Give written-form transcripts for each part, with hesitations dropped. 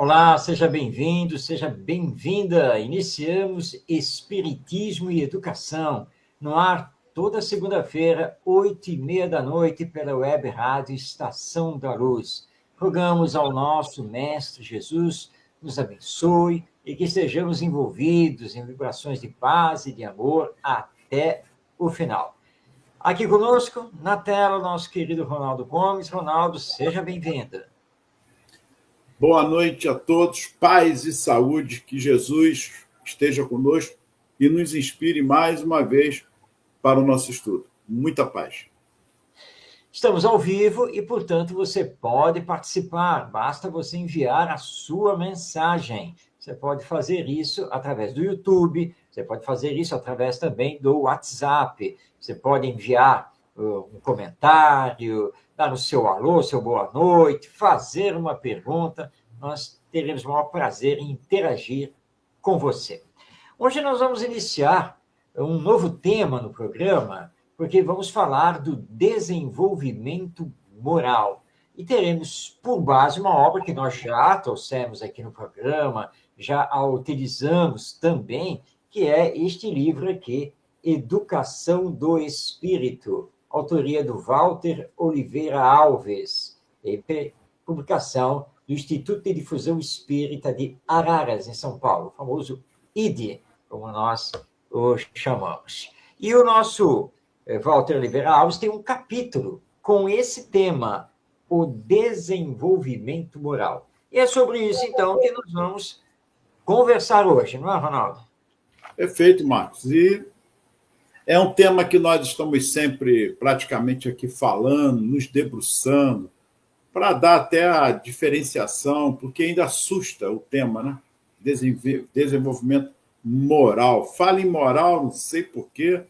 Olá, seja bem-vindo, seja bem-vinda. Iniciamos Espiritismo e Educação, no ar toda segunda-feira, 8h30 da noite, pela web rádio Estação da Luz. Rogamos ao nosso Mestre Jesus, nos abençoe e que estejamos envolvidos em vibrações de paz e de amor até o final. Aqui conosco, na tela, o nosso querido Ronaldo Gomes. Ronaldo, seja bem-vindo. Boa noite a todos, paz e saúde, que Jesus esteja conosco e nos inspire mais uma vez para o nosso estudo. Muita paz. Estamos ao vivo e, portanto, você pode participar, basta você enviar a sua mensagem. Você pode fazer isso através do YouTube, você pode fazer isso através também do WhatsApp, você pode enviar um comentário, dar o seu alô, seu boa noite, fazer uma pergunta. Nós teremos o maior prazer em interagir com você. Hoje nós vamos iniciar um novo tema no programa, porque vamos falar do desenvolvimento moral. E teremos por base uma obra que nós já trouxemos aqui no programa, já a utilizamos também, que é este livro aqui, Educação do Espírito, autoria do Walter Oliveira Alves, publicação do Instituto de Difusão Espírita de Araras, em São Paulo, o famoso ID, como nós o chamamos. E o nosso Walter Oliveira Alves tem um capítulo com esse tema, o desenvolvimento moral. E é sobre isso, então, que nós vamos conversar hoje, não é, Ronaldo? Perfeito, Marcos. E é um tema que nós estamos sempre praticamente aqui falando, nos debruçando, para dar até a diferenciação, porque ainda assusta o tema, né? Desenvolvimento moral. Fala em moral, não sei porquê,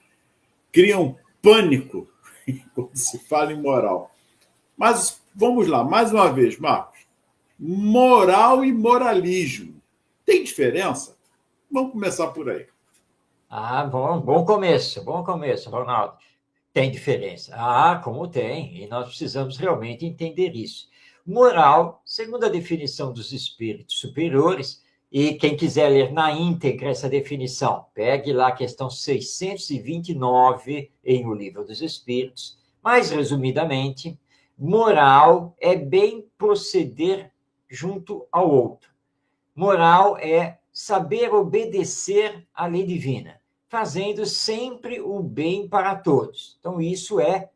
cria um pânico quando se fala em moral. Mas vamos lá, mais uma vez, Marcos. Moral e moralismo. Tem diferença? Vamos começar por aí. Bom começo, Ronaldo. Tem diferença. Como tem, e nós precisamos realmente entender isso. Moral, segundo a definição dos espíritos superiores, e quem quiser ler na íntegra essa definição, pegue lá a questão 629 em O Livro dos Espíritos. Mais resumidamente, moral é bem proceder junto ao outro. Moral é saber obedecer à lei divina, fazendo sempre o bem para todos. Então, isso é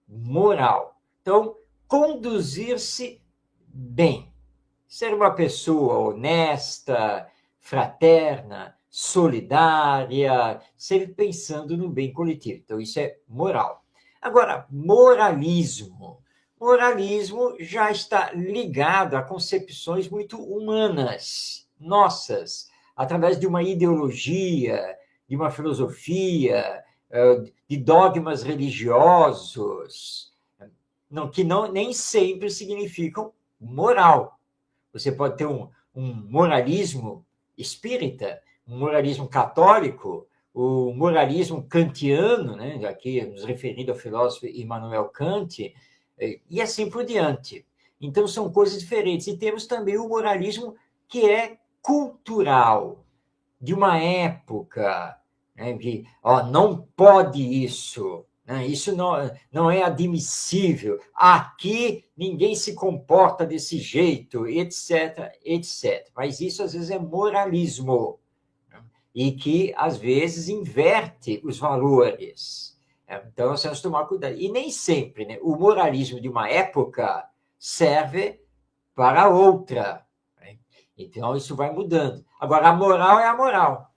moral. Então, conduzir-se bem. Ser uma pessoa honesta, fraterna, solidária, sempre pensando no bem coletivo. Então, isso é moral. Agora, moralismo. Moralismo já está ligado a concepções muito humanas, nossas, através de uma ideologia, de uma filosofia, de dogmas religiosos, que nem sempre significam moral. Você pode ter um moralismo espírita, um moralismo católico, o moralismo kantiano, né? Aqui nos referindo ao filósofo Immanuel Kant, e assim por diante. Então, são coisas diferentes. E temos também o moralismo que é cultural, de uma época, né? Que não pode isso, né? Isso não é admissível. Aqui ninguém se comporta desse jeito, etc, etc. Mas isso, às vezes, é moralismo, né? E que, às vezes, inverte os valores. Então, nós temos que tomar cuidado. E nem sempre, né, o moralismo de uma época serve para outra. Né? Então, isso vai mudando. Agora, a moral é a moral.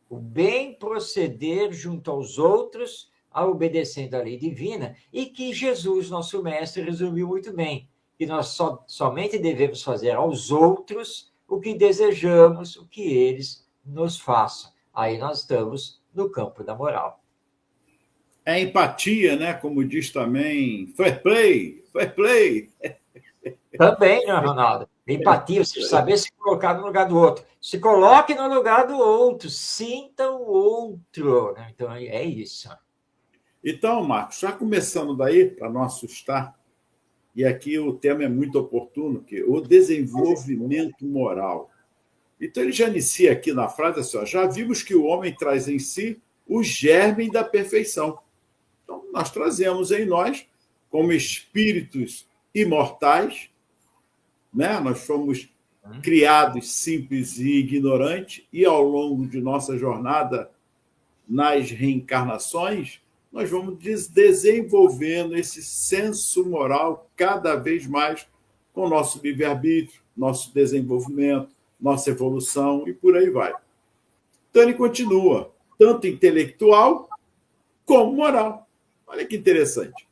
O bem proceder junto aos outros, obedecendo à lei divina, e que Jesus, nosso mestre, resumiu muito bem, que nós somente devemos fazer aos outros o que desejamos, o que eles nos façam. Aí nós estamos no campo da moral. É empatia, né? Como diz também, fair play, fair play. Também, né, Ronaldo? Empatia, você saber se colocar no lugar do outro. Se coloque no lugar do outro, sinta o outro. Né? Então, é isso. Então, Marcos, já começando daí, para não assustar, e aqui o tema é muito oportuno, que é o desenvolvimento moral. Então, ele já inicia aqui na frase assim, ó, já vimos que o homem traz em si o germe da perfeição. Então, nós trazemos em nós, como espíritos imortais, né? Nós fomos criados simples e ignorantes, e ao longo de nossa jornada nas reencarnações, nós vamos desenvolvendo esse senso moral cada vez mais com o nosso livre-arbítrio, nosso desenvolvimento, nossa evolução e por aí vai. Então, ele continua, tanto intelectual como moral. Olha que interessante.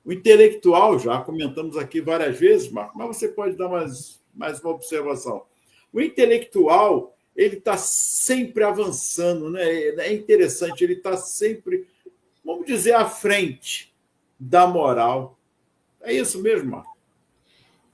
O intelectual, já comentamos aqui várias vezes, Marco, mas você pode dar mais uma observação. O intelectual, ele está sempre avançando, né? É interessante, ele está sempre, vamos dizer, à frente da moral. É isso mesmo, Marco?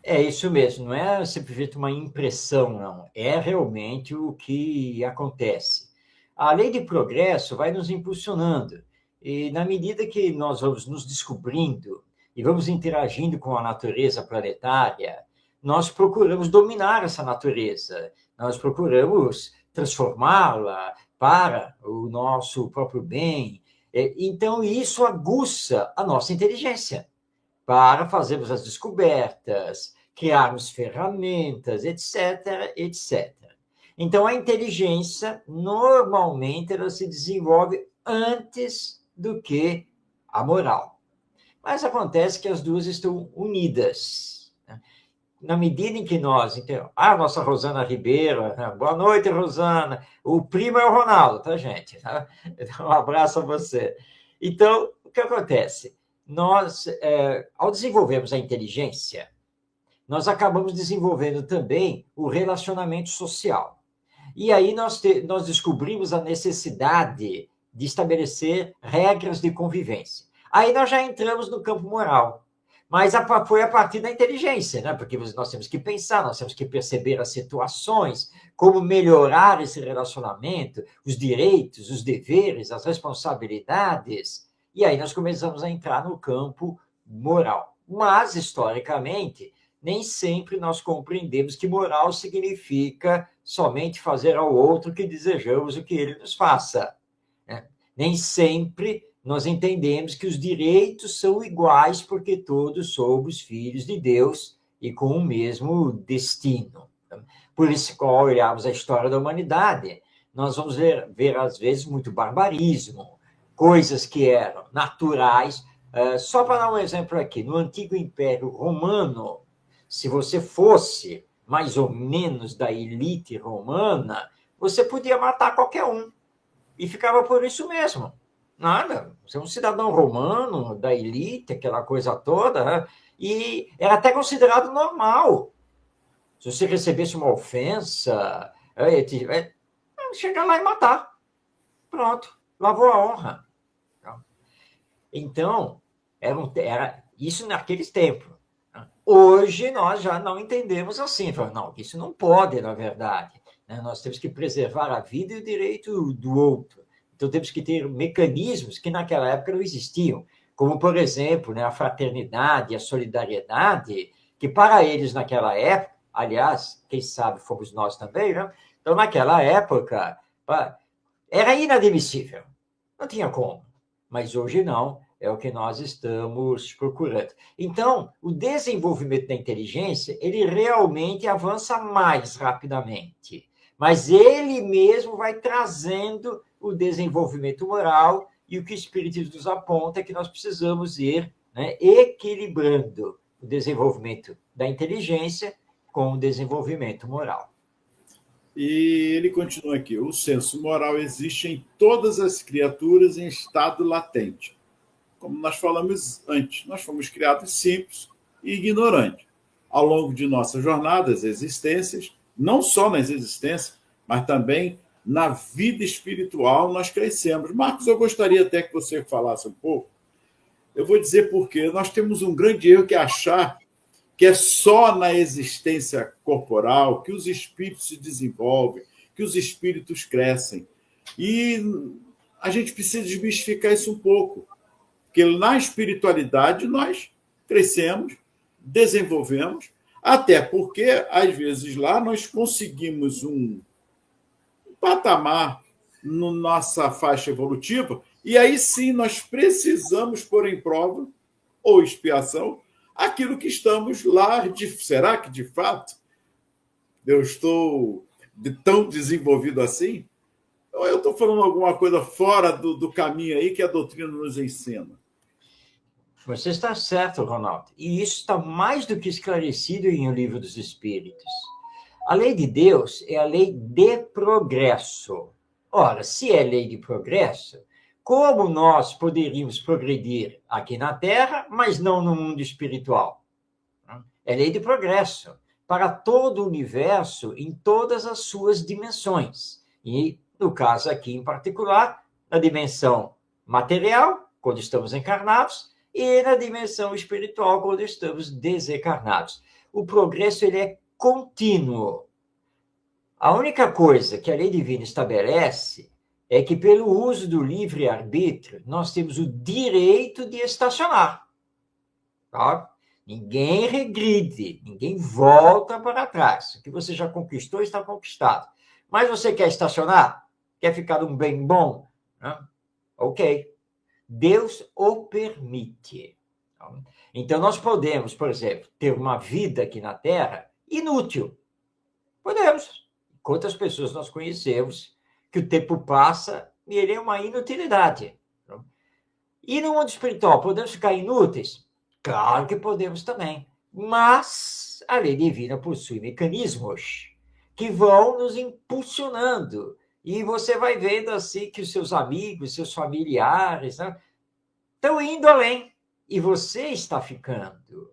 É isso mesmo, não é simplesmente uma impressão, não. É realmente o que acontece. A lei de progresso vai nos impulsionando, e na medida que nós vamos nos descobrindo e vamos interagindo com a natureza planetária, nós procuramos dominar essa natureza, nós procuramos transformá-la para o nosso próprio bem. Então, isso aguça a nossa inteligência para fazermos as descobertas, criarmos ferramentas, etc, etc. Então, a inteligência, normalmente, ela se desenvolve antes do que a moral. Mas acontece que as duas estão unidas. Na medida em que nós... Então, a nossa Rosana Ribeiro, boa noite, Rosana. O primo é o Ronaldo, tá, gente? Um abraço a você. Então, o que acontece? Nós, ao desenvolvermos a inteligência, nós acabamos desenvolvendo também o relacionamento social. E aí nós descobrimos a necessidade de estabelecer regras de convivência. Aí nós já entramos no campo moral. Mas foi a partir da inteligência, né? Porque nós temos que pensar, nós temos que perceber as situações, como melhorar esse relacionamento, os direitos, os deveres, as responsabilidades. E aí nós começamos a entrar no campo moral. Mas, historicamente, nem sempre nós compreendemos que moral significa somente fazer ao outro que desejamos o que ele nos faça. Nem sempre nós entendemos que os direitos são iguais porque todos somos filhos de Deus e com o mesmo destino. Por isso, quando olharmos a história da humanidade, nós vamos ver às vezes, muito barbarismo, coisas que eram naturais. Só para dar um exemplo aqui, no antigo Império Romano, se você fosse mais ou menos da elite romana, você podia matar qualquer um. E ficava por isso mesmo. Nada. Você é um cidadão romano, da elite, aquela coisa toda, né? E era até considerado normal. Se você recebesse uma ofensa, chegar lá e matar. Pronto, lavou a honra. Então, era isso naqueles tempos. Hoje, nós já não entendemos assim. Não, isso não pode, na verdade. Nós temos que preservar a vida e o direito do outro. Então, temos que ter mecanismos que naquela época não existiam, como, por exemplo, a fraternidade, a solidariedade, que para eles naquela época, aliás, quem sabe fomos nós também, né? Então, naquela época, era inadmissível. Não tinha como. Mas hoje não, é o que nós estamos procurando. Então, o desenvolvimento da inteligência, ele realmente avança mais rapidamente, mas ele mesmo vai trazendo o desenvolvimento moral, e o que o Espiritismo nos aponta é que nós precisamos ir, equilibrando o desenvolvimento da inteligência com o desenvolvimento moral. E ele continua aqui: o senso moral existe em todas as criaturas em estado latente. Como nós falamos antes, nós fomos criados simples e ignorantes. Ao longo de nossas jornadas, existências, não só nas existências, mas também na vida espiritual, nós crescemos. Marcos, eu gostaria até que você falasse um pouco. Eu vou dizer por quê. Nós temos um grande erro que é achar que é só na existência corporal que os espíritos se desenvolvem, que os espíritos crescem. E a gente precisa desmistificar isso um pouco, porque na espiritualidade nós crescemos, desenvolvemos, até porque, às vezes, lá nós conseguimos um patamar na nossa faixa evolutiva, e aí sim nós precisamos pôr em prova ou expiação aquilo que estamos lá. Será que, de fato, eu estou tão desenvolvido assim? Ou eu estou falando alguma coisa fora do caminho aí que a doutrina nos ensina? Você está certo, Ronaldo. E isso está mais do que esclarecido em O Livro dos Espíritos. A lei de Deus é a lei de progresso. Ora, se é lei de progresso, como nós poderíamos progredir aqui na Terra, mas não no mundo espiritual? É lei de progresso para todo o universo em todas as suas dimensões. E, no caso aqui em particular, na dimensão material, quando estamos encarnados, e na dimensão espiritual, quando estamos desencarnados. O progresso ele é contínuo. A única coisa que a lei divina estabelece é que, pelo uso do livre-arbítrio, nós temos o direito de estacionar. Tá? Ninguém regride, ninguém volta para trás. O que você já conquistou está conquistado. Mas você quer estacionar? Quer ficar um bem bom? Ok. Deus o permite. Então, nós podemos, por exemplo, ter uma vida aqui na Terra inútil. Podemos. Quantas pessoas nós conhecemos que o tempo passa e ele é uma inutilidade. E no mundo espiritual, podemos ficar inúteis? Claro que podemos também. Mas a lei divina possui mecanismos que vão nos impulsionando. E você vai vendo assim que os seus amigos, seus familiares, né, estão indo além. E você está ficando.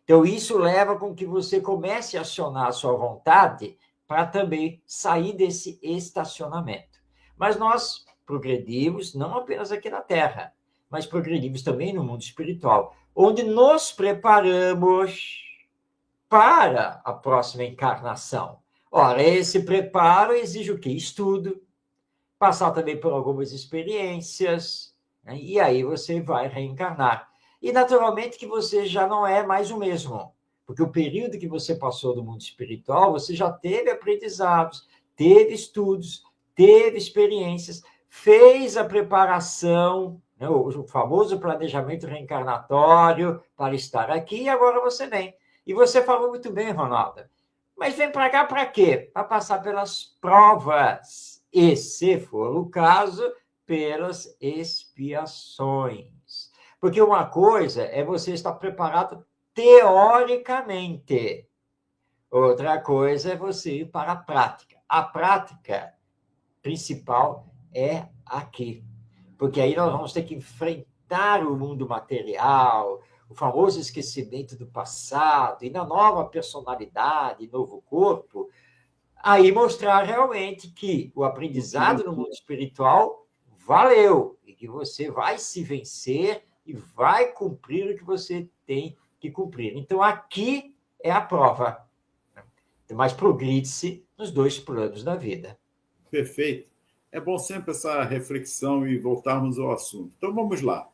Então, isso leva com que você comece a acionar a sua vontade para também sair desse estacionamento. Mas nós progredimos não apenas aqui na Terra, mas progredimos também no mundo espiritual, onde nos preparamos para a próxima encarnação. Ora, esse preparo exige o quê? Estudo, passar também por algumas experiências, né? E aí você vai reencarnar. E, naturalmente, que você já não é mais o mesmo, porque o período que você passou do mundo espiritual, você já teve aprendizados, teve estudos, teve experiências, fez a preparação, né, o famoso planejamento reencarnatório para estar aqui, e agora você vem. E você falou muito bem, Ronaldo. Mas vem para cá para quê? Para passar pelas provas. E, se for o caso, pelas expiações. Porque uma coisa é você estar preparado teoricamente. Outra coisa é você ir para a prática. A prática principal é aqui. Porque aí nós vamos ter que enfrentar o mundo material, o famoso esquecimento do passado, e na nova personalidade, novo corpo, aí mostrar realmente que o aprendizado no mundo espiritual valeu, e que você vai se vencer e vai cumprir o que você tem que cumprir. Então, aqui é a prova. Mas progride-se nos dois planos da vida. Perfeito. É bom sempre essa reflexão e voltarmos ao assunto. Então, vamos lá.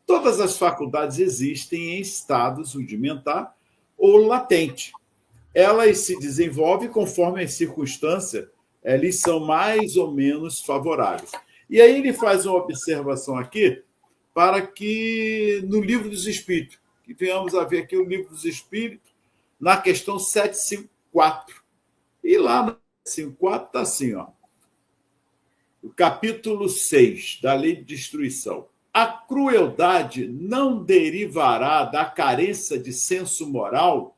Todas as faculdades existem em estados rudimentar ou latente. Elas se desenvolvem conforme as circunstâncias lhes são mais ou menos favoráveis. E aí ele faz uma observação aqui para que no Livro dos Espíritos, que venhamos a ver aqui o Livro dos Espíritos, na questão 754. E lá no 754 está assim, ó, o capítulo 6 da Lei de Destruição. A crueldade não derivará da carência de senso moral?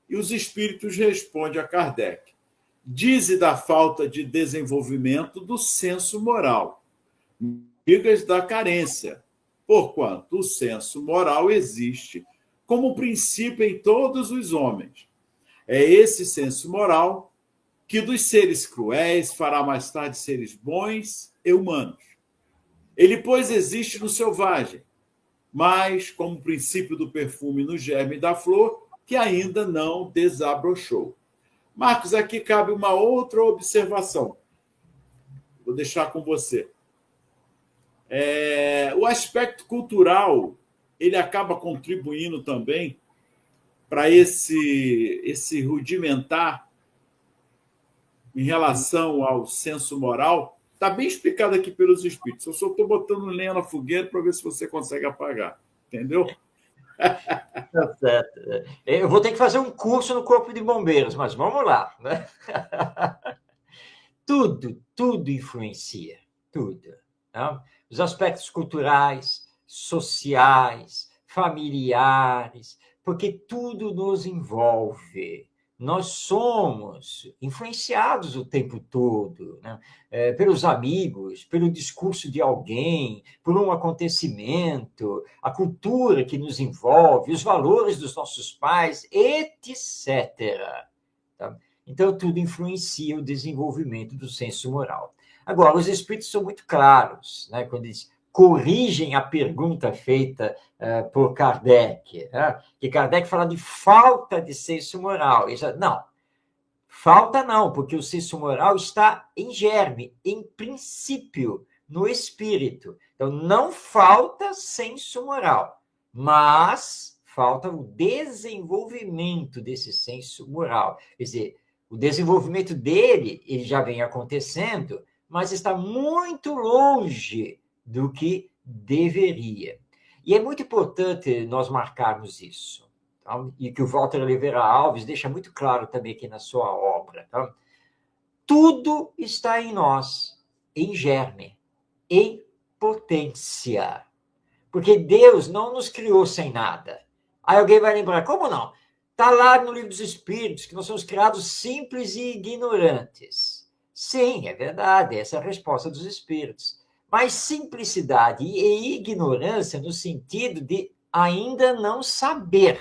E os espíritos respondem a Kardec. Dize da falta de desenvolvimento do senso moral. Digas da carência, porquanto o senso moral existe como princípio em todos os homens. É esse senso moral que dos seres cruéis fará mais tarde seres bons e humanos. Ele, pois, existe no selvagem, mas como princípio do perfume no germe da flor, que ainda não desabrochou. Marcos, aqui cabe uma outra observação. Vou deixar com você. O aspecto cultural, ele acaba contribuindo também para esse rudimentar em relação ao senso moral, está bem explicado aqui pelos espíritos. Eu só estou botando lenha na fogueira para ver se você consegue apagar. Entendeu? Tá certo. Eu vou ter que fazer um curso no Corpo de Bombeiros, mas vamos lá. Né? Tudo influencia, tudo. Tá? Os aspectos culturais, sociais, familiares, porque tudo nos envolve. Nós somos influenciados o tempo todo, né? Pelos amigos, pelo discurso de alguém, por um acontecimento, a cultura que nos envolve, os valores dos nossos pais, etc. Tá? Então, tudo influencia o desenvolvimento do senso moral. Agora, os espíritos são muito claros, né? Quando eles corrigem a pergunta feita por Kardec, né? Que Kardec fala de falta de senso moral. Não, falta não, porque o senso moral está em germe, em princípio, no espírito. Então, não falta senso moral, mas falta o desenvolvimento desse senso moral. Quer dizer, o desenvolvimento dele, ele já vem acontecendo, mas está muito longe do que deveria. E é muito importante nós marcarmos isso. Tá? E que o Walter Oliveira Alves deixa muito claro também aqui na sua obra. Tá? Tudo está em nós, em germe, em potência. Porque Deus não nos criou sem nada. Aí alguém vai lembrar, como não? Está lá no Livro dos Espíritos, que nós somos criados simples e ignorantes. Sim, é verdade, essa é a resposta dos Espíritos. Mas simplicidade e ignorância no sentido de ainda não saber,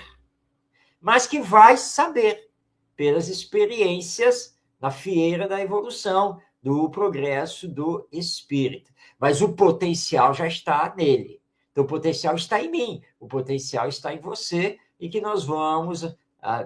mas que vai saber pelas experiências na fieira da evolução, do progresso do espírito. Mas o potencial já está nele. Então, o potencial está em mim, o potencial está em você, e que nós vamos,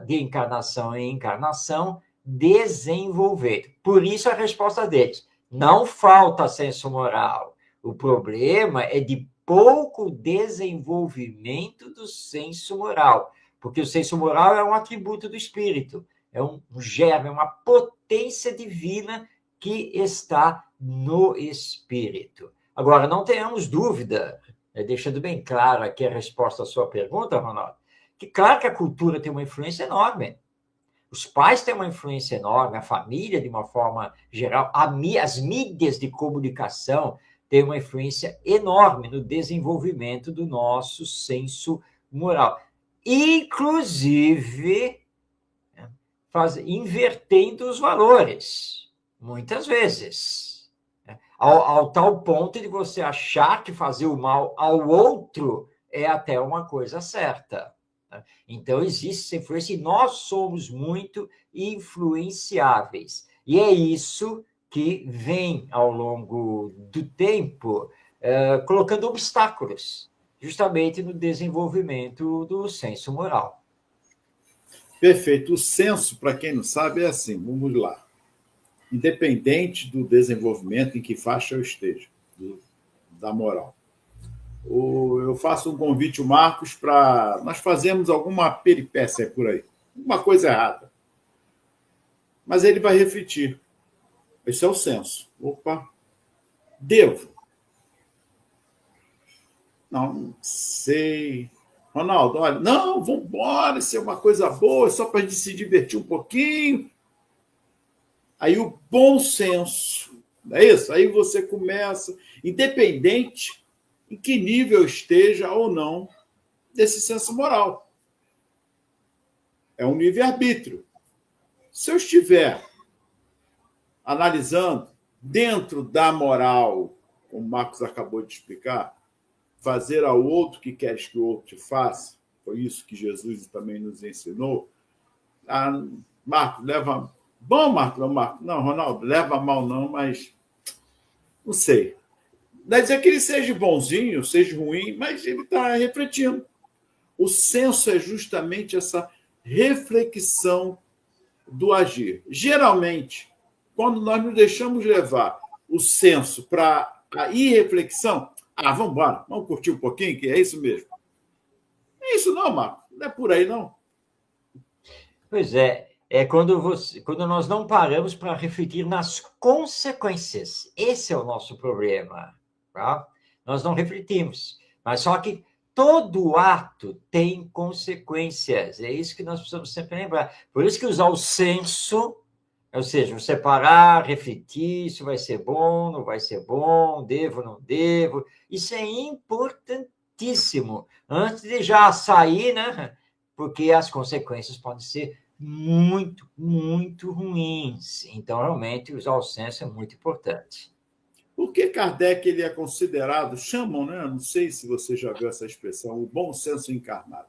de encarnação em encarnação, desenvolver. Por isso, a resposta deles: não falta senso moral. O problema é de pouco desenvolvimento do senso moral, porque o senso moral é um atributo do espírito, é um germe, é uma potência divina que está no espírito. Agora, não tenhamos dúvida, deixando bem claro aqui a resposta à sua pergunta, Ronaldo, que claro que a cultura tem uma influência enorme. Os pais têm uma influência enorme, a família, de uma forma geral, as mídias de comunicação têm uma influência enorme no desenvolvimento do nosso senso moral. Inclusive, invertendo os valores, muitas vezes. Ao tal ponto de você achar que fazer o mal ao outro é até uma coisa certa. Então, existe essa influência e nós somos muito influenciáveis. E é isso que vem, ao longo do tempo, colocando obstáculos, justamente no desenvolvimento do senso moral. Perfeito. O senso, para quem não sabe, é assim, vamos lá. Independente do desenvolvimento em que faixa eu esteja, da moral. Eu faço um convite ao Marcos para nós fazermos alguma peripécia por aí, uma coisa errada. Mas ele vai refletir. Esse é o senso. Opa, devo? Não sei. Ronaldo, olha, não, vamos embora, isso é uma coisa boa, só para a gente se divertir um pouquinho. Aí o bom senso, não é isso? Aí você começa, independente em que nível esteja ou não desse senso moral. É um livre-arbítrio. Se eu estiver analisando dentro da moral, como o Marcos acabou de explicar, fazer ao outro o que queres que o outro te faça, foi isso que Jesus também nos ensinou. Marcos, leva... Bom, Marcos, não, Ronaldo, leva mal não, mas não sei. Não é dizer que ele seja bonzinho, seja ruim, mas ele está refletindo. O senso é justamente essa reflexão do agir. Geralmente, quando nós nos deixamos levar o senso para a irreflexão, vamos embora, vamos curtir um pouquinho, que é isso mesmo. É isso não, Marco, não é por aí não. Pois é quando nós não paramos para refletir nas consequências. Esse é o nosso problema, tá? Nós não refletimos, mas só que todo ato tem consequências. É isso que nós precisamos sempre lembrar. Por isso que usar o senso, ou seja, separar, refletir, isso vai ser bom, não vai ser bom, devo, não devo, isso é importantíssimo. Antes de já sair, né? Porque as consequências podem ser muito, muito ruins. Então, realmente, usar o senso é muito importante. Por que Kardec ele é considerado, chamam, né? Não sei se você já viu essa expressão, o bom senso encarnado.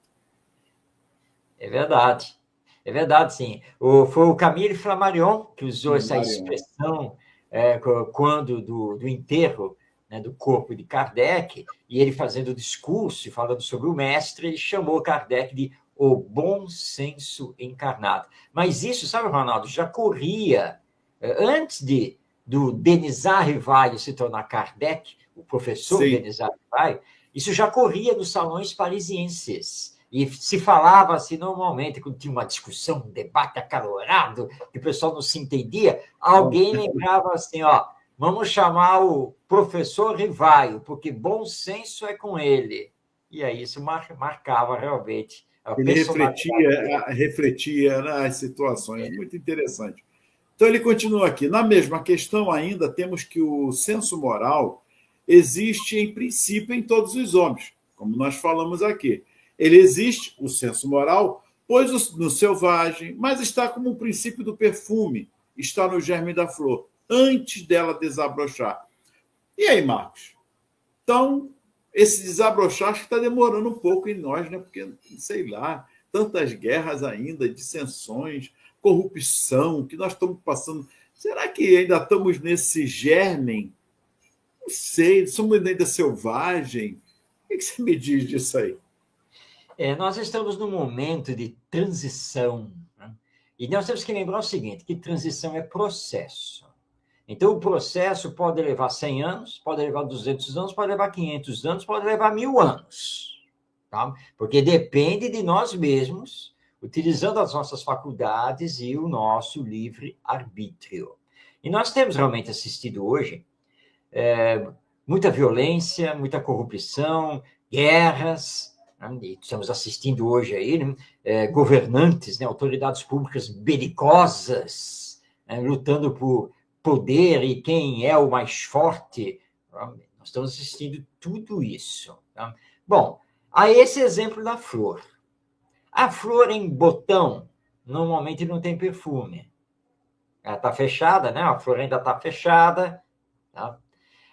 É verdade. É verdade, sim. Foi o Camille Flammarion que usou essa Marion. expressão quando do enterro, né, do corpo de Kardec, e ele fazendo o discurso, falando sobre o mestre, ele chamou Kardec de o bom senso encarnado. Mas isso, sabe, Ronaldo, já corria antes do Denisard Rivaio se tornar Kardec, o professor Sim. Denisard Rivaio, isso já corria nos salões parisienses. E se falava assim normalmente, quando tinha uma discussão, um debate acalorado, que o pessoal não se entendia, alguém lembrava assim, ó, vamos chamar o professor Rivaio, porque bom senso é com ele. E aí isso marcava realmente a Ele personalidade dele. refletia nas situações. Muito interessante. Então, ele continua aqui. Na mesma questão, ainda temos que o senso moral existe, em princípio, em todos os homens, como nós falamos aqui. Ele existe, o senso moral, pois no selvagem, mas está como o princípio do perfume, está no germe da flor, antes dela desabrochar. E aí, Marcos? Então, esse desabrochar acho que está demorando um pouco em nós, né? Porque, sei lá, tantas guerras ainda, dissensões, corrupção que nós estamos passando. Será que ainda estamos nesse germe? Não sei, somos ainda selvagem. O que você me diz disso aí? Nós estamos num momento de transição, né? E nós temos que lembrar o seguinte, que transição é processo. Então, o processo pode levar 100 anos, pode levar 200 anos, pode levar 500 anos, pode levar 1000 anos. Tá? Porque depende de nós mesmos, utilizando as nossas faculdades e o nosso livre-arbítrio. E nós temos realmente assistido hoje muita violência, muita corrupção, guerras, né? E estamos assistindo hoje aí, né? Governantes, né? Autoridades públicas belicosas, né? Lutando por poder e quem é o mais forte. Nós estamos assistindo tudo isso. Tá? Bom, há esse exemplo da flor. A flor em botão normalmente não tem perfume. Ela está fechada, né? A flor ainda está fechada. Tá?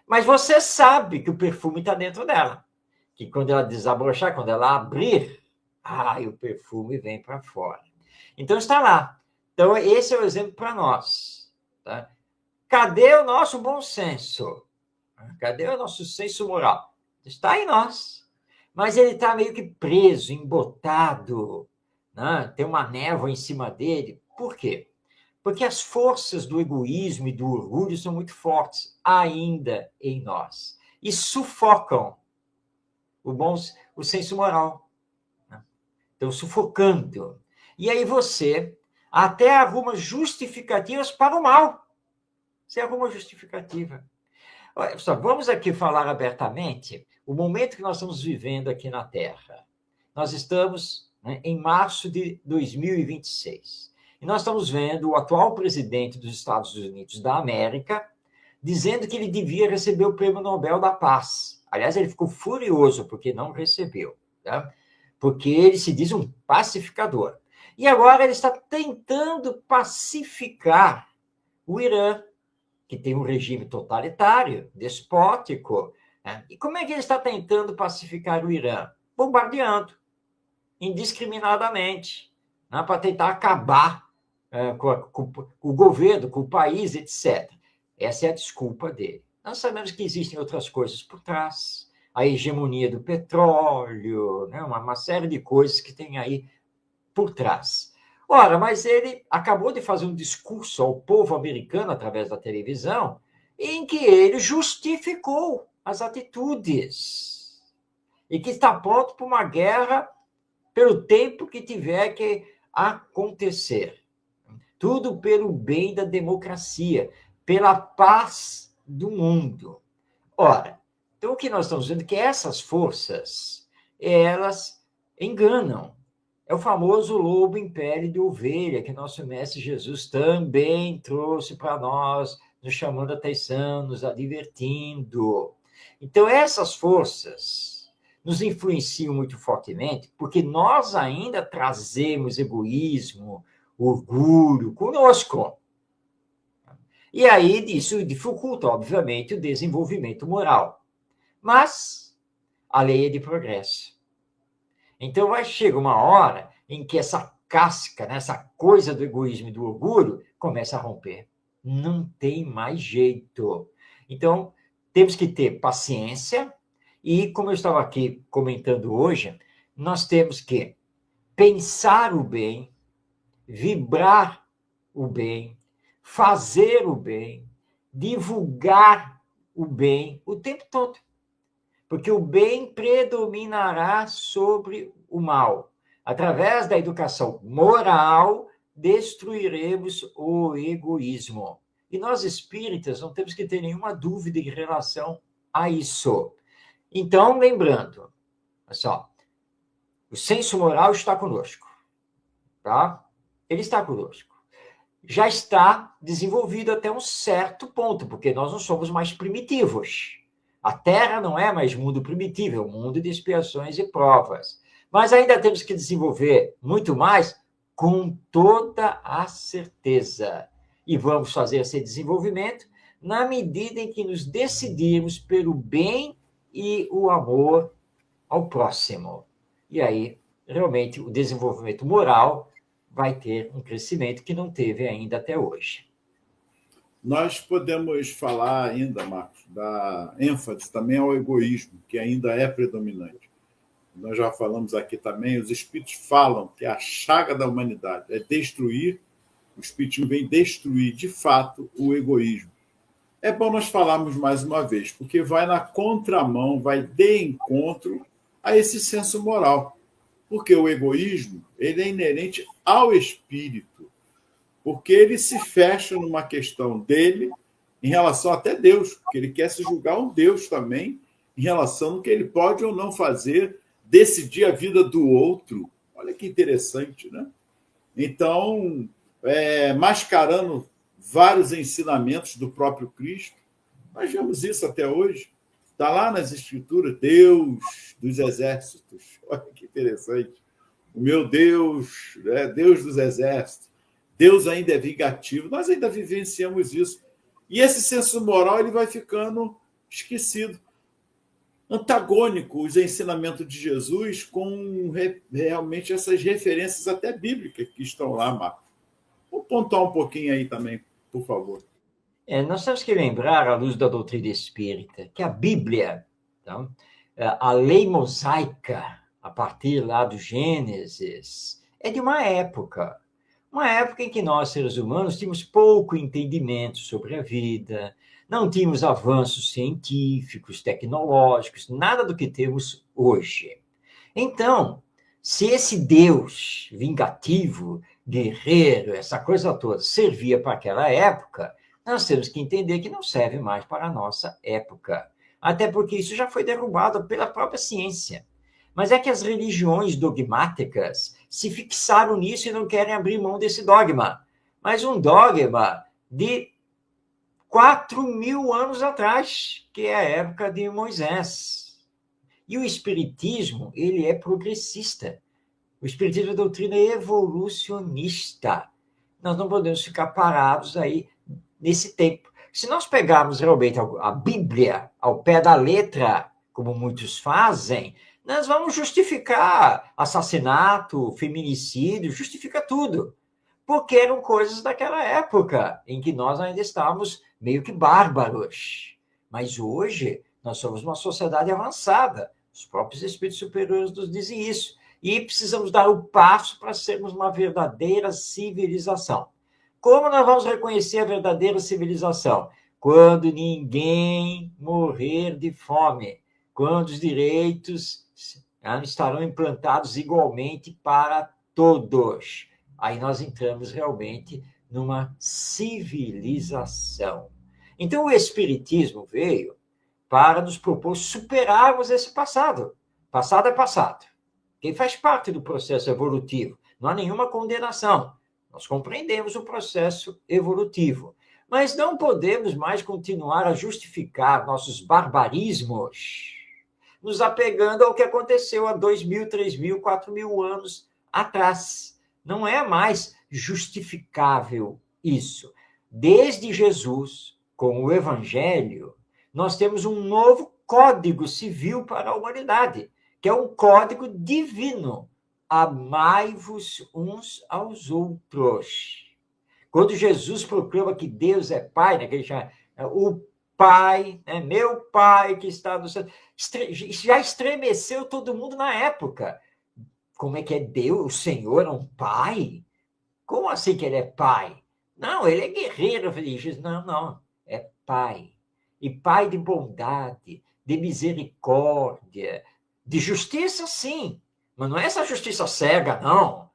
Mas você sabe que o perfume está dentro dela. Que quando ela desabrochar, quando ela abrir, o perfume vem para fora. Então está lá. Então, esse é o exemplo para nós. Tá? Cadê o nosso bom senso? Cadê o nosso senso moral? Está em nós. Mas ele está meio que preso, embotado, né? Tem uma névoa em cima dele. Por quê? Porque as forças do egoísmo e do orgulho são muito fortes ainda em nós e sufocam o senso moral. Né? Estão sufocando. E aí você até arruma justificativas para o mal. Você arruma justificativa. Olha só, vamos aqui falar abertamente o momento que nós estamos vivendo aqui na Terra. Nós estamos, né, em março de 2026. E nós estamos vendo o atual presidente dos Estados Unidos da América dizendo que ele devia receber o Prêmio Nobel da Paz. Aliás, ele ficou furioso porque não recebeu, tá? Porque ele se diz um pacificador. E agora ele está tentando pacificar o Irã, que tem um regime totalitário, despótico. Né? E como é que ele está tentando pacificar o Irã? Bombardeando, indiscriminadamente, né? Para tentar acabar com o governo, com o país, etc. Essa é a desculpa dele. Nós sabemos que existem outras coisas por trás, a hegemonia do petróleo, né? Uma série de coisas que tem aí por trás. Ora, mas ele acabou de fazer um discurso ao povo americano através da televisão, em que ele justificou as atitudes e que está pronto para uma guerra pelo tempo que tiver que acontecer. Tudo pelo bem da democracia, pela paz do mundo. Ora, então o que nós estamos vendo é que essas forças, elas enganam. É o famoso lobo em pele de ovelha que nosso Mestre Jesus também trouxe para nós, nos chamando a atenção, nos advertindo. Então, essas forças nos influenciam muito fortemente, porque nós ainda trazemos egoísmo, orgulho conosco. E aí, isso dificulta, obviamente, o desenvolvimento moral. Mas a lei é de progresso. Então, vai chegar uma hora em que essa casca, né, essa coisa do egoísmo e do orgulho, começa a romper. Não tem mais jeito. Então, temos que ter paciência e, como eu estava aqui comentando hoje, nós temos que pensar o bem, vibrar o bem, fazer o bem, divulgar o bem o tempo todo. Porque o bem predominará sobre o mal. Através da educação moral, destruiremos o egoísmo. E nós espíritas não temos que ter nenhuma dúvida em relação a isso. Então, lembrando, olha só, o senso moral está conosco, tá? Ele está conosco. Já está desenvolvido até um certo ponto, porque nós não somos mais primitivos. A Terra não é mais mundo primitivo, é um mundo de expiações e provas. Mas ainda temos que desenvolver muito mais, com toda a certeza. E vamos fazer esse desenvolvimento na medida em que nos decidirmos pelo bem e o amor ao próximo. E aí, realmente, o desenvolvimento moral vai ter um crescimento que não teve ainda até hoje. Nós podemos falar ainda, Marcos, da ênfase também ao egoísmo, que ainda é predominante. Nós já falamos aqui também, os espíritos falam que a chaga da humanidade é destruir, o espiritismo vem destruir, de fato, o egoísmo. É bom nós falarmos mais uma vez, porque vai na contramão, vai de encontro a esse senso moral. Porque o egoísmo ele é inerente ao espírito, porque ele se fecha numa questão dele em relação até Deus, porque ele quer se julgar um Deus também em relação ao que ele pode ou não fazer, decidir a vida do outro. Olha que interessante, né? Então, mascarando vários ensinamentos do próprio Cristo, nós vemos isso até hoje. Está lá nas Escrituras, Deus dos exércitos. Olha que interessante. O meu Deus, Deus dos exércitos. Deus ainda é vingativo. Nós ainda vivenciamos isso. E esse senso moral ele vai ficando esquecido. Antagônico os ensinamentos de Jesus com realmente essas referências até bíblicas que estão lá, Marcos. Vou pontuar um pouquinho aí também, por favor. Nós temos que lembrar, à luz da doutrina espírita, que a Bíblia, então, a lei mosaica, a partir lá do Gênesis, é de uma época em que nós, seres humanos, tínhamos pouco entendimento sobre a vida, não tínhamos avanços científicos, tecnológicos, nada do que temos hoje. Então, se esse Deus vingativo, guerreiro, essa coisa toda, servia para aquela época, nós temos que entender que não serve mais para a nossa época. Até porque isso já foi derrubado pela própria ciência. Mas é que as religiões dogmáticas se fixaram nisso e não querem abrir mão desse dogma. Mas um dogma de 4.000 anos atrás, que é a época de Moisés. E o espiritismo, ele é progressista. O espiritismo é uma doutrina evolucionista. Nós não podemos ficar parados aí nesse tempo. Se nós pegarmos realmente a Bíblia ao pé da letra, como muitos fazem, nós vamos justificar assassinato, feminicídio, justifica tudo. Porque eram coisas daquela época, em que nós ainda estávamos meio que bárbaros. Mas hoje, nós somos uma sociedade avançada. Os próprios espíritos superiores nos dizem isso. E precisamos dar o passo para sermos uma verdadeira civilização. Como nós vamos reconhecer a verdadeira civilização? Quando ninguém morrer de fome, quando os direitos estarão implantados igualmente para todos. aí nós entramos realmente numa civilização. Então, o Espiritismo veio para nos propor superarmos esse passado. Passado é passado. Quem faz parte do processo evolutivo. Não há nenhuma condenação. Nós compreendemos o processo evolutivo. Mas não podemos mais continuar a justificar nossos barbarismos nos apegando ao que aconteceu há 2.000, 3.000, 4.000 anos atrás. Não é mais justificável isso. Desde Jesus, com o Evangelho, nós temos um novo código civil para a humanidade, que é um código divino. Amai-vos uns aos outros. Quando Jesus proclama que Deus é Pai, né, que ele chama, o Pai, né, meu Pai que está no céu, já estremeceu todo mundo na época. Como é que é Deus, o Senhor é um Pai? Como assim que ele é Pai? Não, ele é guerreiro. Não, é Pai. E Pai de bondade, de misericórdia, de justiça, sim. Mas não é essa justiça cega, não.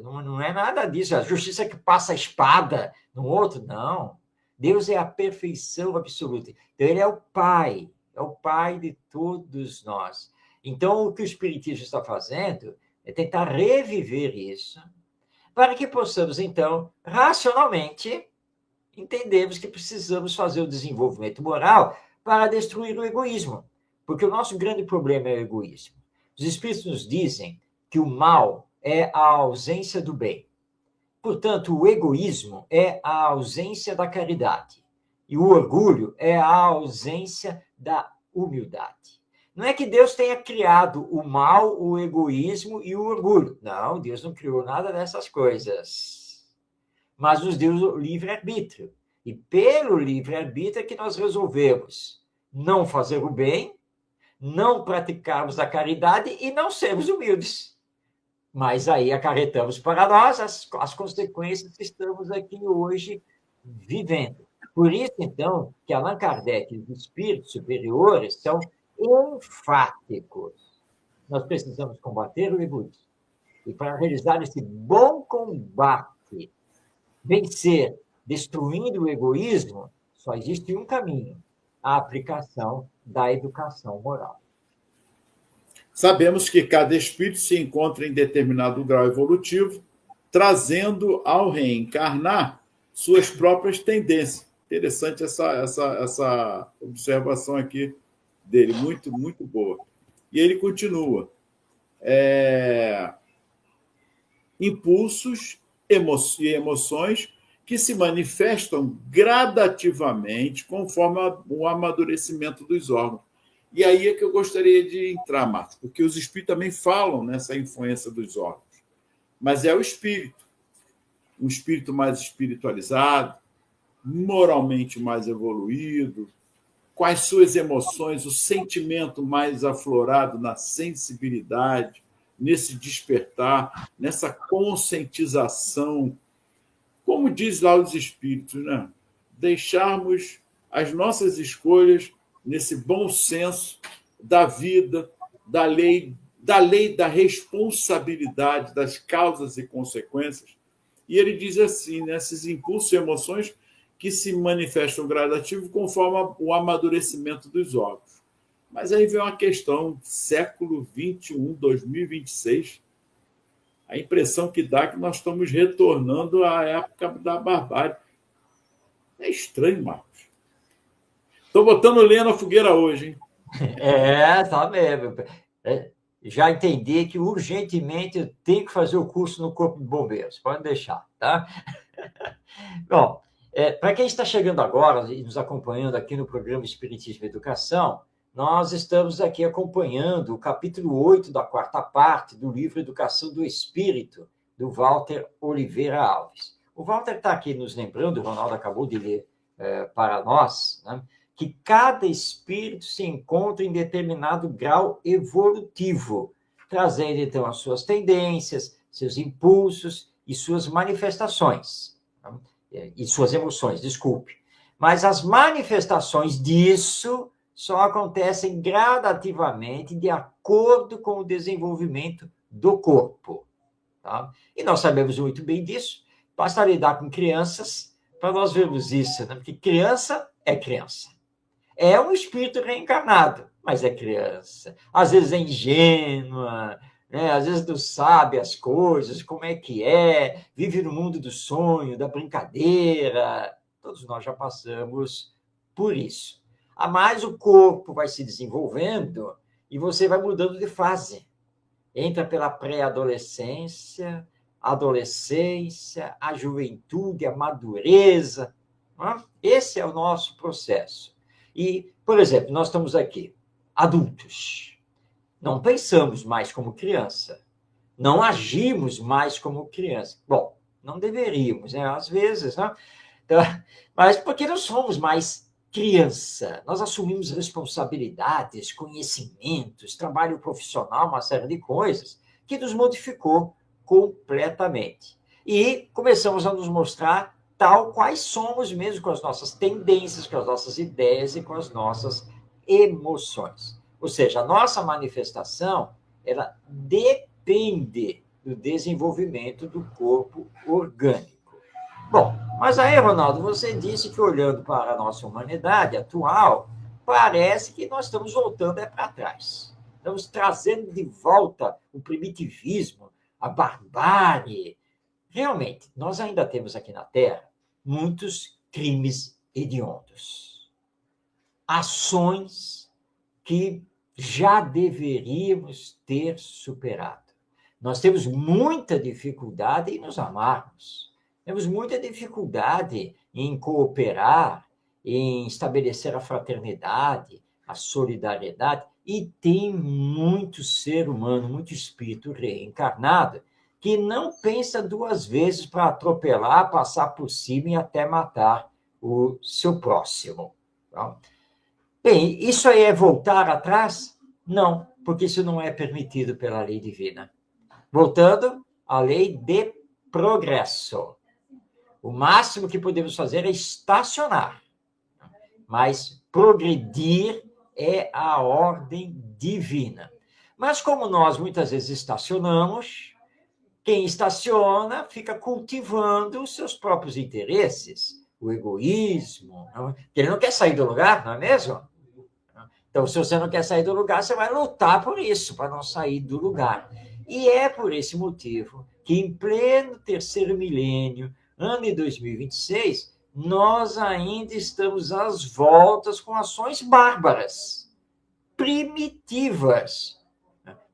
Não é nada disso. A justiça que passa a espada no outro, não. Deus é a perfeição absoluta. Então, ele é o Pai de todos nós. Então, o que o Espiritismo está fazendo é tentar reviver isso, para que possamos, então, racionalmente, entendermos que precisamos fazer o desenvolvimento moral para destruir o egoísmo. Porque o nosso grande problema é o egoísmo. Os Espíritos nos dizem que o mal é a ausência do bem. Portanto, o egoísmo é a ausência da caridade. E o orgulho é a ausência da humildade. Não é que Deus tenha criado o mal, o egoísmo e o orgulho. Não, Deus não criou nada dessas coisas. Mas nos deu o livre-arbítrio. E pelo livre-arbítrio é que nós resolvemos não fazer o bem, não praticarmos a caridade e não sermos humildes. Mas aí acarretamos para nós as consequências que estamos aqui hoje vivendo. Por isso, então, que Allan Kardec e os espíritos superiores são enfáticos. Nós precisamos combater o egoísmo. E para realizar esse bom combate, vencer, destruindo o egoísmo, só existe um caminho: a aplicação da educação moral. Sabemos que cada espírito se encontra em determinado grau evolutivo, trazendo ao reencarnar suas próprias tendências. Interessante essa observação aqui dele, muito, muito boa. E ele continua. Impulsos e emoções que se manifestam gradativamente conforme o amadurecimento dos órgãos. E aí é que eu gostaria de entrar, Marcos, porque os espíritos também falam nessa influência dos órgãos. Mas é o espírito, um espírito mais espiritualizado, moralmente mais evoluído, com as suas emoções, o sentimento mais aflorado na sensibilidade, nesse despertar, nessa conscientização. Como diz lá os espíritos, né? Deixarmos as nossas escolhas nesse bom senso da vida, da lei da responsabilidade, das causas e consequências. E ele diz assim, né, esses impulsos e emoções que se manifestam gradativo conforme o amadurecimento dos órgãos. Mas aí vem uma questão, século XXI, 2026, a impressão que dá que nós estamos retornando à época da barbárie. É estranho, Marcos. Estou botando lenha na fogueira hoje, hein? Tá mesmo. Já entendi que urgentemente eu tenho que fazer o curso no Corpo de Bombeiros. Pode deixar, tá? Bom, para quem está chegando agora e nos acompanhando aqui no programa Espiritismo e Educação, nós estamos aqui acompanhando o capítulo 8 da 4ª parte do livro Educação do Espírito, do Walter Oliveira Alves. O Walter está aqui nos lembrando, o Ronaldo acabou de ler para nós, né, que cada espírito se encontra em determinado grau evolutivo, trazendo, então, as suas tendências, seus impulsos e suas manifestações, tá? E suas emoções, desculpe. Mas as manifestações disso só acontecem gradativamente de acordo com o desenvolvimento do corpo. Tá? E nós sabemos muito bem disso. Basta lidar com crianças para nós vermos isso, né? Porque criança é criança. É um espírito reencarnado, mas é criança. Às vezes é ingênua, né? Às vezes não sabe as coisas, como é que é, vive no mundo do sonho, da brincadeira. Todos nós já passamos por isso. A mais o corpo vai se desenvolvendo e você vai mudando de fase. Entra pela pré-adolescência, adolescência, a juventude, a madureza. Não? Esse é o nosso processo. E, por exemplo, nós estamos aqui, adultos. Não pensamos mais como criança. Não agimos mais como criança. Bom, não deveríamos, né? Às vezes, né? Então, mas porque não somos mais criança. Nós assumimos responsabilidades, conhecimentos, trabalho profissional, uma série de coisas que nos modificou completamente. E começamos a nos mostrar tal quais somos mesmo, com as nossas tendências, com as nossas ideias e com as nossas emoções. Ou seja, a nossa manifestação, ela depende do desenvolvimento do corpo orgânico. Bom, mas aí, Ronaldo, você disse que olhando para a nossa humanidade atual, parece que nós estamos voltando para trás. Estamos trazendo de volta o primitivismo, a barbárie. Realmente, nós ainda temos aqui na Terra muitos crimes hediondos. Ações que já deveríamos ter superado. Nós temos muita dificuldade em nos amarmos. Temos muita dificuldade em cooperar, em estabelecer a fraternidade, a solidariedade, e tem muito ser humano, muito espírito reencarnado, que não pensa duas vezes para atropelar, passar por cima e até matar o seu próximo. Tá? Bem, isso aí é voltar atrás? Não, porque isso não é permitido pela lei divina. Voltando à lei de progresso. O máximo que podemos fazer é estacionar, mas progredir é a ordem divina. Mas como nós muitas vezes estacionamos, quem estaciona fica cultivando os seus próprios interesses, o egoísmo. Ele não quer sair do lugar, não é mesmo? Então, se você não quer sair do lugar, você vai lutar por isso, para não sair do lugar. E é por esse motivo que, em pleno terceiro milênio, ano de 2026, nós ainda estamos às voltas com ações bárbaras, primitivas.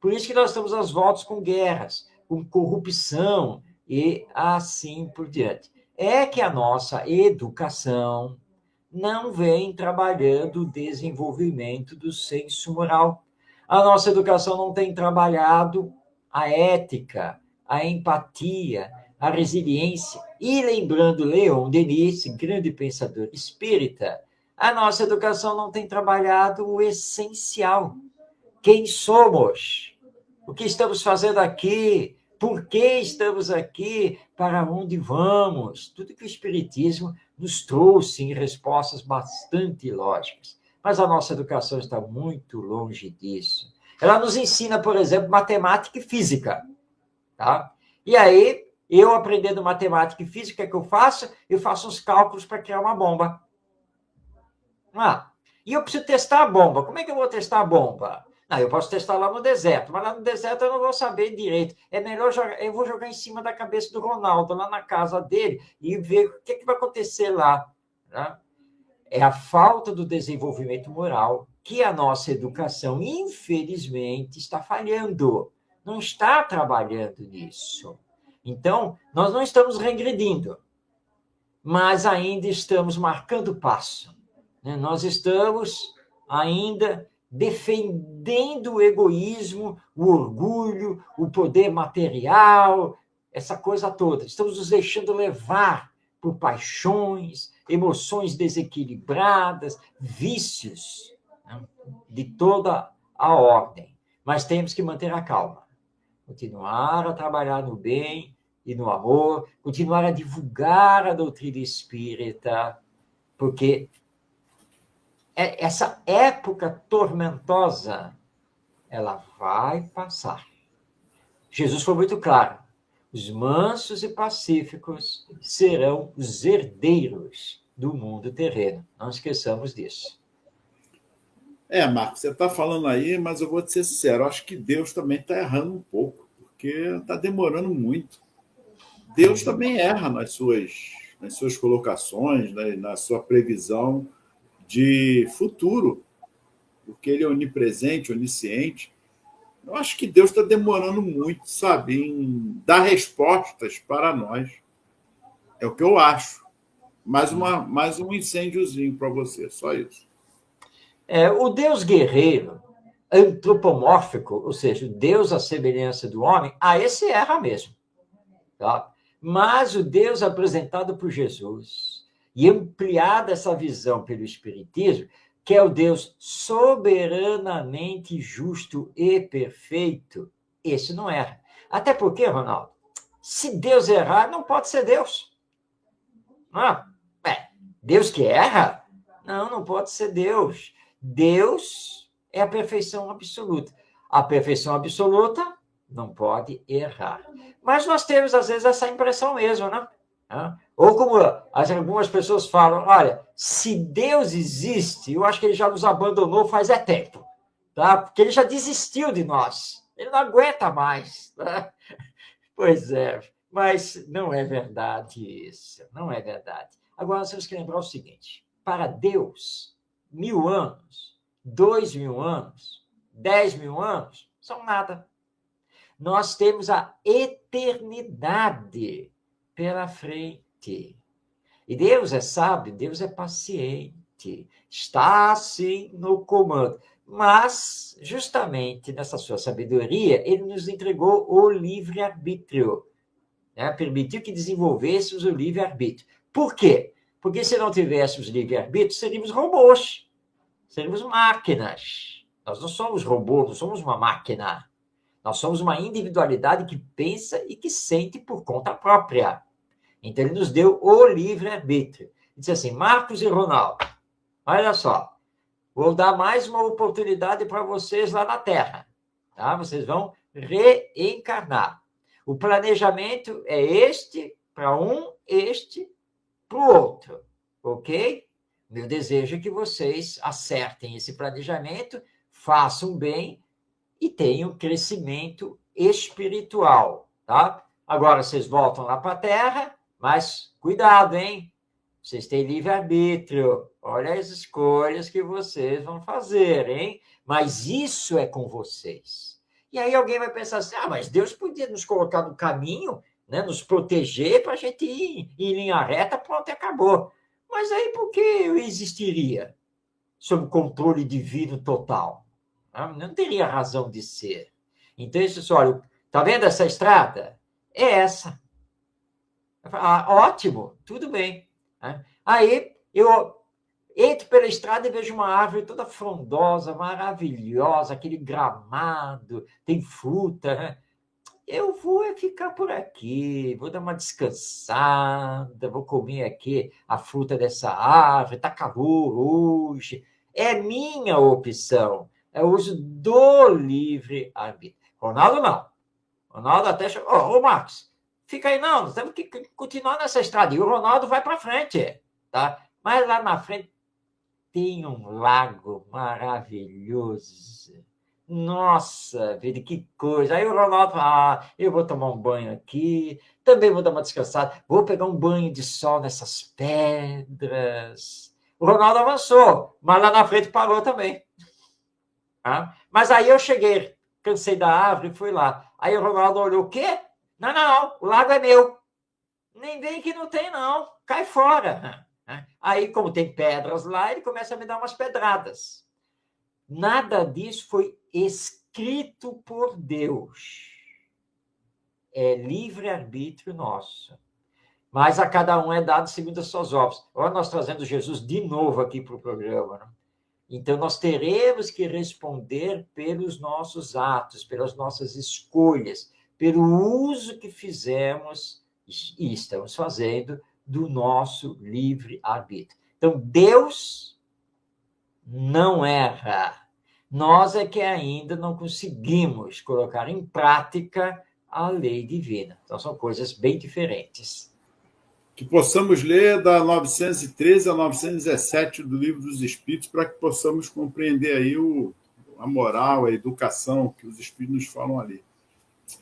Por isso que nós estamos às voltas com guerras, com corrupção e assim por diante. É que a nossa educação não vem trabalhando o desenvolvimento do senso moral. A nossa educação não tem trabalhado a ética, a empatia, a resiliência. E lembrando Leon Denis, grande pensador espírita, a nossa educação não tem trabalhado o essencial. Quem somos? O que estamos fazendo aqui? Por que estamos aqui? Para onde vamos? Tudo que o Espiritismo nos trouxe em respostas bastante lógicas. Mas a nossa educação está muito longe disso. Ela nos ensina, por exemplo, matemática e física. Tá? E aí, eu aprendendo matemática e física, o que eu faço? Eu faço uns cálculos para criar uma bomba. E eu preciso testar a bomba. Como é que eu vou testar a bomba? Não, eu posso testar lá no deserto, mas lá no deserto eu não vou saber direito. É melhor eu vou jogar em cima da cabeça do Ronaldo, lá na casa dele, e ver o que vai acontecer lá. Né? É a falta do desenvolvimento moral que a nossa educação, infelizmente, está falhando. Não está trabalhando nisso. Então, nós não estamos regredindo, mas ainda estamos marcando passo. Né? Nós estamos ainda defendendo o egoísmo, o orgulho, o poder material, essa coisa toda. Estamos nos deixando levar por paixões, emoções desequilibradas, vícios, né, de toda a ordem. Mas temos que manter a calma, continuar a trabalhar no bem e no amor, continuar a divulgar a doutrina espírita, porque essa época tormentosa, ela vai passar. Jesus foi muito claro. Os mansos e pacíficos serão os herdeiros do mundo terreno. Não esqueçamos disso. Marcos, você está falando aí, mas eu vou te ser sincero, eu acho que Deus também está errando um pouco, porque está demorando muito. Deus também erra nas suas colocações, né, na sua previsão de futuro, porque ele é onipresente, onisciente. Eu acho que Deus está demorando muito, sabe, em dar respostas para nós. É o que eu acho. Mais um incêndiozinho para você, só isso. O Deus guerreiro, antropomórfico, ou seja, o Deus à semelhança do homem, esse erra mesmo. Tá? Mas o Deus apresentado por Jesus e ampliada essa visão pelo Espiritismo, que é o Deus soberanamente justo e perfeito, esse não erra. Até porque, Ronaldo, se Deus errar, não pode ser Deus. Deus que erra? Não pode ser Deus. Deus é a perfeição absoluta. A perfeição absoluta não pode errar. Mas nós temos, às vezes, essa impressão mesmo, né? Ou como algumas pessoas falam, olha, se Deus existe, eu acho que ele já nos abandonou faz tempo, tá? Porque ele já desistiu de nós. Ele não aguenta mais. Tá? Pois é, mas não é verdade isso. Não é verdade. Agora, nós temos que lembrar o seguinte. Para Deus, 1000 anos, 2000 anos, 10.000 anos, são nada. Nós temos a eternidade pela frente. E Deus é sábio, Deus é paciente, está, sim, no comando. Mas, justamente nessa sua sabedoria, ele nos entregou o livre-arbítrio. Né? Permitiu que desenvolvêssemos o livre-arbítrio. Por quê? Porque se não tivéssemos livre-arbítrio, seríamos robôs, seríamos máquinas. Nós não somos robôs, não somos uma máquina. Nós somos uma individualidade que pensa e que sente por conta própria. Então, ele nos deu o livre-arbítrio. Ele disse assim, Marcos e Ronaldo, olha só, vou dar mais uma oportunidade para vocês lá na Terra. Tá? Vocês vão reencarnar. O planejamento é este para um, este para o outro. Ok? Meu desejo é que vocês acertem esse planejamento, façam bem e tenham crescimento espiritual. Tá? Agora, vocês voltam lá para a Terra, mas cuidado, hein? Vocês têm livre-arbítrio. Olha as escolhas que vocês vão fazer, hein? Mas isso é com vocês. E aí alguém vai pensar assim, mas Deus podia nos colocar no caminho, né? Nos proteger para a gente ir em linha reta, pronto, acabou. Mas aí por que eu existiria sob controle divino total? Não teria razão de ser. Então, isso, olha, tá vendo essa estrada? É essa. Ótimo, tudo bem. Aí eu entro pela estrada e vejo uma árvore toda frondosa, maravilhosa, aquele gramado, tem fruta. Né? Eu vou ficar por aqui, vou dar uma descansada, vou comer aqui a fruta dessa árvore, está calor hoje. É minha opção. É o uso do livre-arbítrio. Ronaldo, não. Ronaldo até chegou. Ô, Marcos, fica aí, não. Nós temos que continuar nessa estrada. E o Ronaldo vai para frente. Tá? Mas lá na frente tem um lago maravilhoso. Nossa, vida, que coisa. Aí o Ronaldo fala, eu vou tomar um banho aqui, também vou dar uma descansada, vou pegar um banho de sol nessas pedras. O Ronaldo avançou, mas lá na frente parou também. Mas aí eu cheguei, cansei da árvore e fui lá. Aí o Ronaldo olhou, o quê? Não, o lago é meu. Nem vem que não tem, não. Cai fora. Aí, como tem pedras lá, ele começa a me dar umas pedradas. Nada disso foi escrito por Deus. É livre-arbítrio nosso. Mas a cada um é dado segundo as suas obras. Olha, nós trazendo Jesus de novo aqui para o programa. Né? Então, nós teremos que responder pelos nossos atos, pelas nossas escolhas, pelo uso que fizemos e estamos fazendo do nosso livre-arbítrio. Então, Deus não erra. Nós é que ainda não conseguimos colocar em prática a lei divina. Então, são coisas bem diferentes. Que possamos ler da 913 a 917 do Livro dos Espíritos, para que possamos compreender aí a moral, a educação que os Espíritos nos falam ali.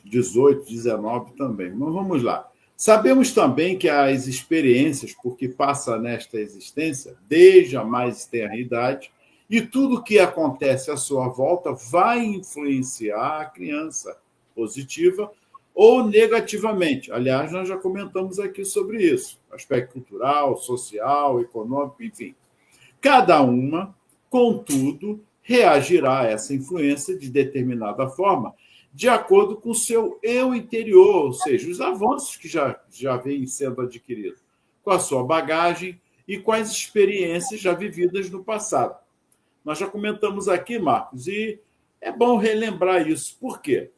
18, 19 também. Mas vamos lá. Sabemos também que as experiências por que passa nesta existência, desde a mais tenra idade, e tudo o que acontece à sua volta vai influenciar a criança, positiva ou negativamente. Aliás, nós já comentamos aqui sobre isso. Aspecto cultural, social, econômico, enfim. Cada uma, contudo, reagirá a essa influência de determinada forma, de acordo com o seu eu interior, ou seja, os avanços que já vêm sendo adquiridos, com a sua bagagem e com as experiências já vividas no passado. Nós já comentamos aqui, Marcos, e é bom relembrar isso. Por quê?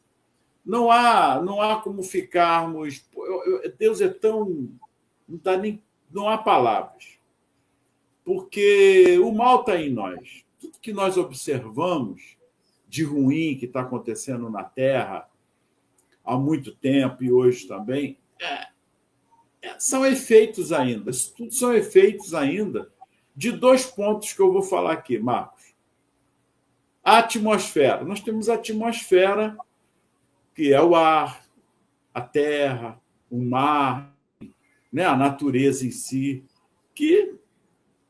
Não há como ficarmos... Deus é tão... Não há palavras. Porque o mal está em nós. Tudo que nós observamos de ruim que está acontecendo na Terra há muito tempo e hoje também, são efeitos ainda. Isso tudo são efeitos ainda de 2 pontos que eu vou falar aqui, Marcos. A atmosfera. Nós temos a atmosfera, que é o ar, a terra, o mar, né? A natureza em si, que,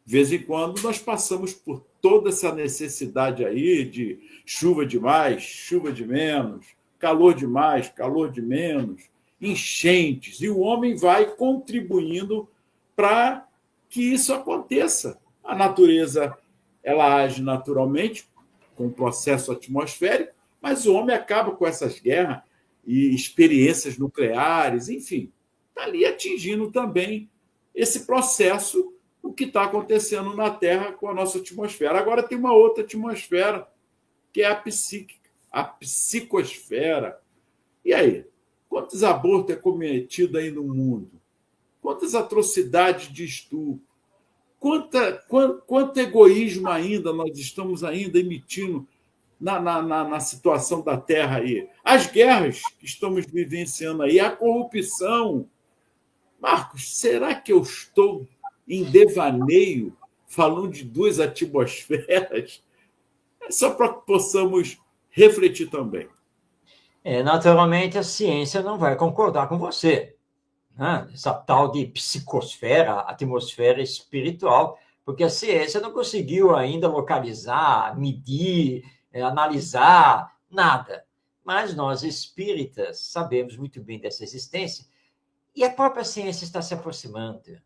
de vez em quando, nós passamos por toda essa necessidade aí de chuva demais, chuva de menos, calor demais, calor de menos, enchentes, e o homem vai contribuindo para que isso aconteça. A natureza, ela age naturalmente com o processo atmosférico, mas o homem acaba com essas guerras e experiências nucleares, enfim, está ali atingindo também esse processo, o que está acontecendo na Terra com a nossa atmosfera. Agora tem uma outra atmosfera, que é a psíquica, a psicosfera. E aí? Quantos abortos é cometido aí no mundo? Quantas atrocidades de estupro? Quanto egoísmo ainda nós estamos ainda emitindo na situação da Terra aí? As guerras que estamos vivenciando aí, a corrupção. Marcos, será que eu estou em devaneio falando de 2 atmosferas? É só para que possamos refletir também. Naturalmente, a ciência não vai concordar com você, né? Essa tal de psicosfera, atmosfera espiritual, porque a ciência não conseguiu ainda localizar, medir, analisar, nada. Mas nós, espíritas, sabemos muito bem dessa existência, e a própria ciência está se aproximando,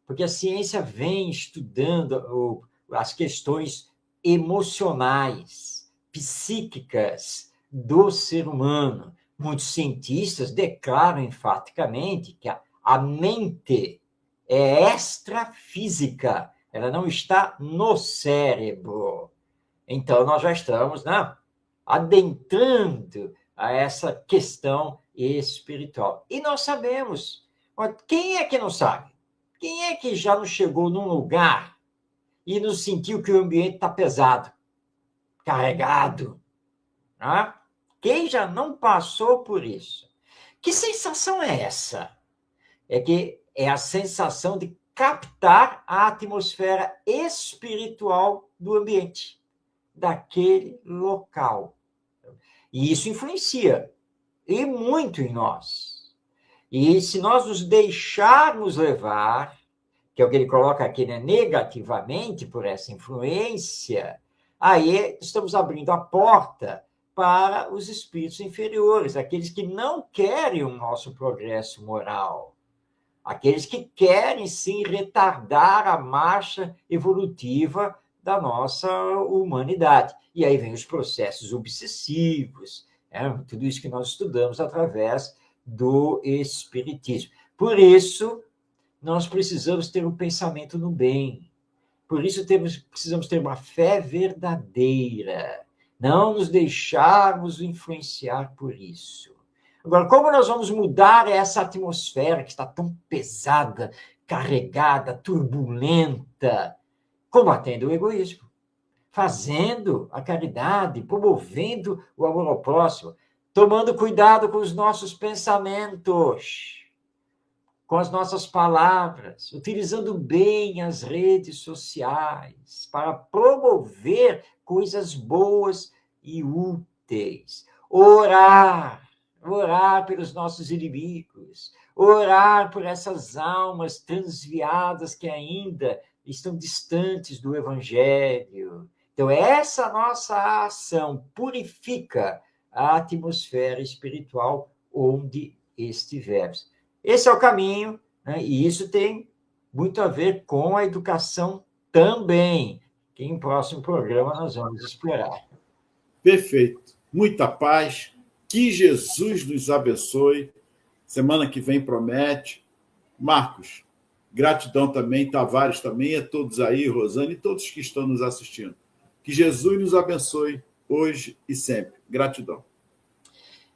porque a ciência vem estudando as questões emocionais, psíquicas do ser humano. Muitos cientistas declaram enfaticamente que a mente é extrafísica, ela não está no cérebro. Então, nós já estamos, né, adentrando a essa questão espiritual. E nós sabemos. Quem é que não sabe? Quem é que já não chegou num lugar e não sentiu que o ambiente está pesado, carregado? Né? Quem já não passou por isso? Que sensação é essa? É que é a sensação de captar a atmosfera espiritual do ambiente, daquele local. E isso influencia, e muito em nós. E se nós nos deixarmos levar, que é o que ele coloca aqui, né, negativamente por essa influência, aí estamos abrindo a porta para os espíritos inferiores, aqueles que não querem o nosso progresso moral, aqueles que querem, sim, retardar a marcha evolutiva da nossa humanidade. E aí vem os processos obsessivos, tudo isso que nós estudamos através do Espiritismo. Por isso, nós precisamos ter um pensamento no bem. Por isso, precisamos ter uma fé verdadeira. Não nos deixarmos influenciar por isso. Agora, como nós vamos mudar essa atmosfera que está tão pesada, carregada, turbulenta? Combatendo o egoísmo, fazendo a caridade, promovendo o amor ao próximo, tomando cuidado com os nossos pensamentos, com as nossas palavras, utilizando bem as redes sociais para promover coisas boas e úteis. Orar pelos nossos inimigos, orar por essas almas transviadas que ainda estão distantes do Evangelho. Então, essa nossa ação purifica a atmosfera espiritual onde estivermos. Esse é o caminho, né? E isso tem muito a ver com a educação também, que em próximo programa nós vamos explorar. Perfeito. Muita paz. Que Jesus nos abençoe. Semana que vem promete. Marcos, gratidão também, Tavares também, a todos aí, Rosane e todos que estão nos assistindo. Que Jesus nos abençoe hoje e sempre. Gratidão.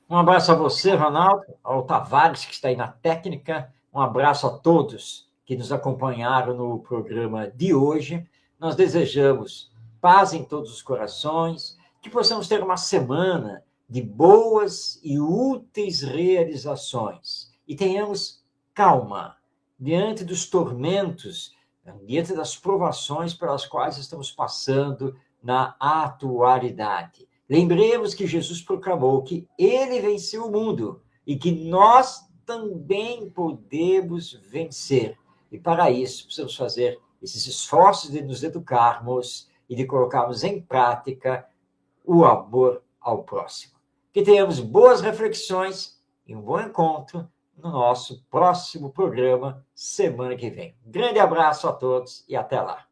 Um abraço a você, Ronaldo, ao Tavares, que está aí na técnica. Um abraço a todos que nos acompanharam no programa de hoje. Nós desejamos paz em todos os corações, que possamos ter uma semana de boas e úteis realizações e tenhamos calma diante dos tormentos, diante das provações pelas quais estamos passando na atualidade. Lembremos que Jesus proclamou que ele venceu o mundo e que nós também podemos vencer. E para isso, precisamos fazer esses esforços de nos educarmos e de colocarmos em prática o amor ao próximo. Que tenhamos boas reflexões e um bom encontro no nosso próximo programa, semana que vem. Grande abraço a todos e até lá.